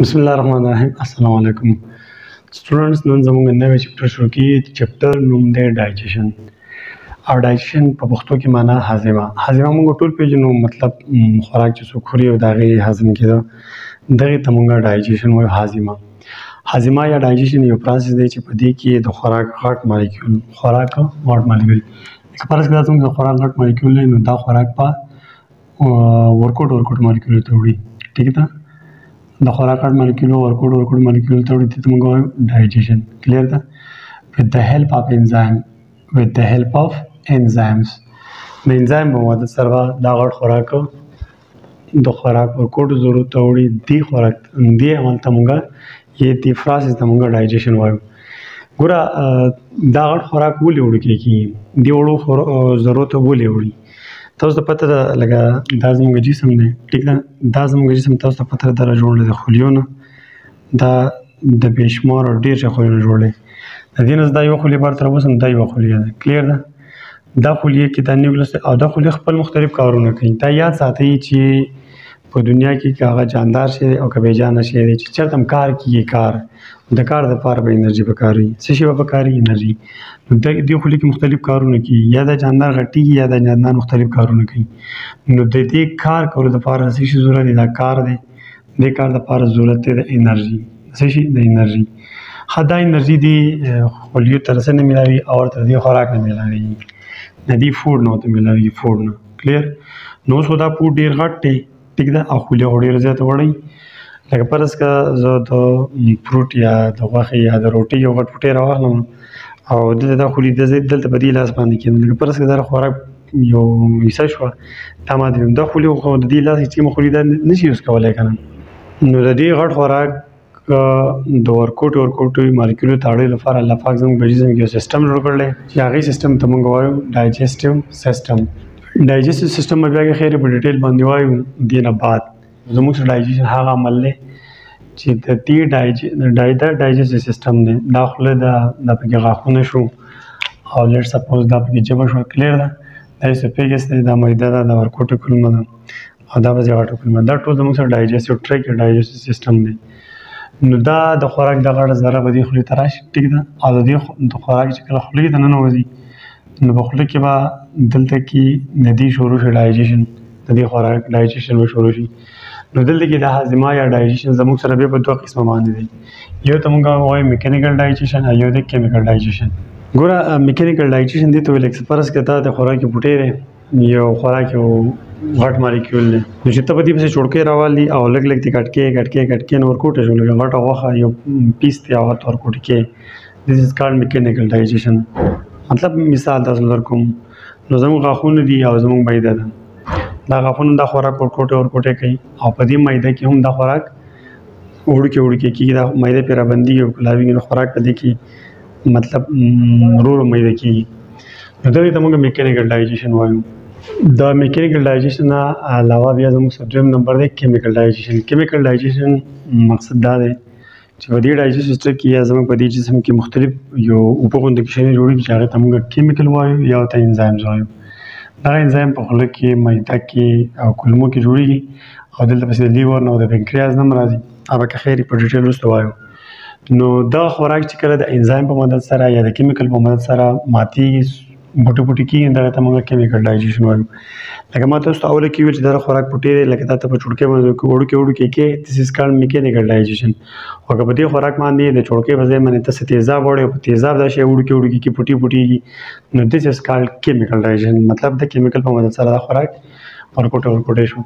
بسم الله الرحمن الرحیم. السلام علیکم سټوډنټس. نن زموږ نوی چپټر شروع کیږي. چپټر نوم دی ډایجیشن. او ډایجیشن په پښتو کې معنا هاضمه. هاضمه موږ ټول پیژنو، مطلب خوراک چې څوک خوري او د هغې هضم کېده دغې ته موږ ډایجیشن وایو. هاضمه یا ډایجیشن یو پروسس دی چې په دې کې د خوراک غټ مالیکول لکه فرض کړه دا زموږ د خوراک غټ مالیکول دی، نو دا خوراک په ورکوټ مالیکولو ته وړي. ټیک ده، د خوراک غټ مالیکولو ورکوټ مالیکولو ته وړي، دې ته موږ وایو ډایجیشن. کلیر ده. with the help of enzymes د انزایم په مدد سره دا غټ خوراک د خوراک ورکوټو ضرورت ته وړي. دې عمل ته موږ دې پروسس ته موږ ډایجیشن وایو. ګوره دا غټ خوراک ولې وړو کېږي، دې وړو ضرورت ولې وړي؟ تاسو ته پته ده لکه دا زموږ جسم دی. ټیک ده، دا زموږ جسم تاسو ته پته ده جوړ دی د خلیو نه، دا د بې شمار او ډېر شي خلیو نه جوړ دی. د دې نه دا یوه خلیه بار ته راوباسم، دا یوه خلیه ده. کلیر ده. دا خلیه کې دا نیوکلیس او دا خلیه خپل مختلف کارونه کوي. دا یاد ساتئ چې په دنیا کې که هغه جاندار شی دی او که بېجانه شی دی، چې چېرته هم کار کېږي، د کار دپاره به انرژي پکار وي. څه شی به پکار وي؟ انرژي. نو دې خلیې کې مختلف کارونه کېږي، یا دا جاندار غټېږي یا دا جاندار مختلف کارونه کوي. نو د دې کار کولو دپاره څه شي ضرورت دی؟ دا کار دی. دې کار دپاره ضرورت دی د انرژي. څه شي؟ د انرژي. ښه، دا انرژي دې خلیو ته څه نه میلاوي او ورته دې خوراک نه میلاویږي، د دې فوډ نه ورته میلاویږي، فوډ نه. کلیر. نو اوس خو دا فوډ ډېر غټ دی، ټیک ده، او خلیه خو ډېره زیاته وړئ. لکه فرض کړه زه د فروټ یا د غوښې یا د روټۍ یو غټ فوټۍ راواخلم او دلته دا خولي دلته په دې لاس باندې کېږدم. لکه فرض کړه دا خوراک یو حصه شوه، دا ماته دا خولي خو د دې لاس چې خولي دا نشي یوز کولی که نه. نو د دې غټ خوراک د ورکوټو مالیکولو ته اړولو لپاره الله پاک زموږ په جسم کې یو سیسټم جوړ کړی چې هغې سیسټم ته موږ وایو ډایجسټیو سیسټم. ډایجسټیو سیسټم به بیا خیر په ډیټیل باندې وایو دې نه بعد. زموږ سره ډایجیشن هغه عمل دی چې د دې دا ډایجسټیو سیسټم دی. دا خوله ده، دا پکې غاښونه شو او لیټ سپوز دا پکې ژبه شوه. کلیر ده. دا اسوفیګس دی، دا معده ده، دا ورکوټو کولمه ده او دا پسې غټه کولمه. دا ټول زموږ سره ډایجسټیو ټریک یا ډایجسټیو سیسټم دی. نو دا د خوراک د غټه ذره به دې خولې ته راشي. ټیک ده. او د دې د خوراک چې کله خولې ته ننوځي نو په خوله کې به دلته کې د دې شروع شي ډایجیشن، د دې خوراک ډایجیشن به شروع شي. نو دلته کې د هاضمه یا ډایجیشن زموږ سره بیا په دوه قسمه باندې دی. یو ته موږ وایو میکانیکل ډایجیشن او یو دی کیمیکل ډایجیشن. ګوره میکانیکل ډایجیشن دې ته ویل کېږي فرض کړه دا د خوراک پوټی دی، یو خوراک یو غټ مالیکول دی، نو چې ته په دې پسې چوړکۍ راوالي او لږ لږ دې کټکې نو ورکوټه شو، لږه غټه غوښه یو پیس دی او هلته ورکوټې کې. دس از کالډ میکانیکل ډایجیشن. مطلب مثال تاسو درکوم، نو زموږ غاښونه دي او زموږ معده ده. دا غاښونه دا خوراک ورکوټې کوي او په دې معده کې هم دا خوراک وړوکې کېږي، دا معده پرې رابندېږي او کلاویږي، نو خوراک په دې کې مطلب ورو معده کېږي. نو دغې ته موږ میکانیکل ډایجیشن وایو. د میکانیکل ډایجیشن نه علاوه بیا زموږ سره دویم نمبر دی کیمیکل ډایجیشن. کیمیکل ډایجیشن مقصد دا دی چې په دې ډایجسټیو سیسټم کې یا زموږ په دې جسم کې مختلف یو اوبه غوندې شیان جوړېږي چې هغې ته موږ کیمیکل وایو یا ورته انزایمز وایو. دغه انزایم په خوله کې، معده کې او کولمو کې جوړېږي او دلته پسې د لیور نه او د پنکریاس نه هم راځي. هغه که خیر په ډیټیل وروسته وایو. نو دغه خوراک چې کله د انزایم په مدد سره یا د کیمیکل په مدد سره ماتېږي، بوټي کېږي، دغه ته موږ کیمیکل ډایجیشن وایو. لکه ما تاسو ته اوله کې ویل چې دا خوراک پوټی دی، لکه دا ته په چوړکۍ باندې وړوکې کې دس از کالډ میکانیکل ډایجیشن. او که په دې خوراک باندې د چوړکۍ په ځای باندې ته څه تیزاب وړې او په تیزاب دا شی وړوکې کې پوټېږي، نو دس از کالډ کیمیکل ډایجیشن. مطلب د کیمیکل په مدد سره دا خوراک ورکوټې شو.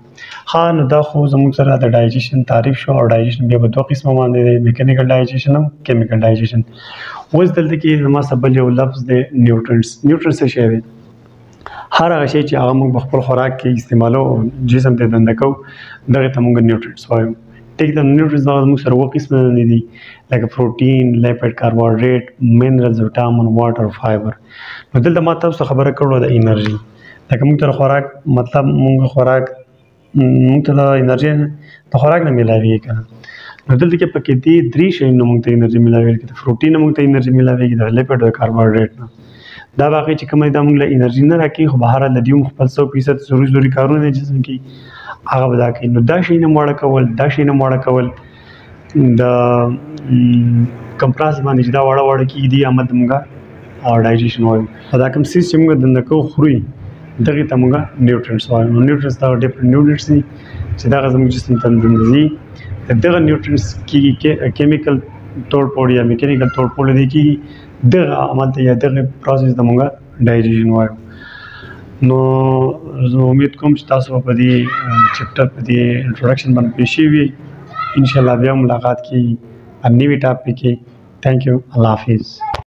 ښه، نو دا خو زموږ سره د ډایجیشن تعریف شو. او ډایجیشن بیا په دوه قسمه باندې دی، میکانیکل ډایجیشن او کیمیکل ډایجیشن. اوس دلته کې زما څه بل یو لفظ دی نیوټرنټس. نیوټرنټس څه شی دی؟ هر هغه شی چې هغه موږ په خپل خوراک کې استعمالو او جسم ته دنده کوو، دغې ته موږ نیوټرنټس وایو. ټیک ده. نیوټرنټس دغه زموږ سره اووه قسمه نه دي، لکه پروټین، لیپډ، کاربوهایډریټ، منرلز، ویټامین، واټر، فایبر. نو دلته ما تاسو خبره کړو د انرژي. لکه موږ ته خوراک مطلب موږ ته د انرژي د خوراک نه میلاویږي که نه. نو دلته کې پکې دې درې شیانو نه موږ ته انرژي میلاویږي. د پروټین نه موږ ته انرژي میلاویږي، د لیپډ او د کاربوهایډریټ نه. دا باقي چې کومه دا موږ له انرژي نه راکوي، خو بهرحال د دې هم خپل 100% ضروري کارونه دي جسم کې هغه به دا کوي. نو دا شی نه مواړه کول د کوم پروسس باندې چې دا وړه کېږي دې عمل ته موږ ډایجیشن وایو. او دا کوم څیز چې موږ دننه کوو خوري دغې ته موږ نیوټرنټس وایو. نو نیوټرنټس دغه ډفرنټ نیوټرنټس دي چې دغه زموږ جسم ته دننه ځي. دغه نیوټرنټس کېږي کیمیکل توړ پوړ یا میکانیکل توړ پوړ دې کېږي دغه عمل ته یا دغه پروسس ته موږ ډایجیشن وایو. نو زه امید کوم چې تاسو په دې چپټر په دې انټروډکشن باندې پوه شوي وي. انشاءالله بیا ملاقات کېږي په نوي ټاپک کې. تھینک یو. الله حافظ.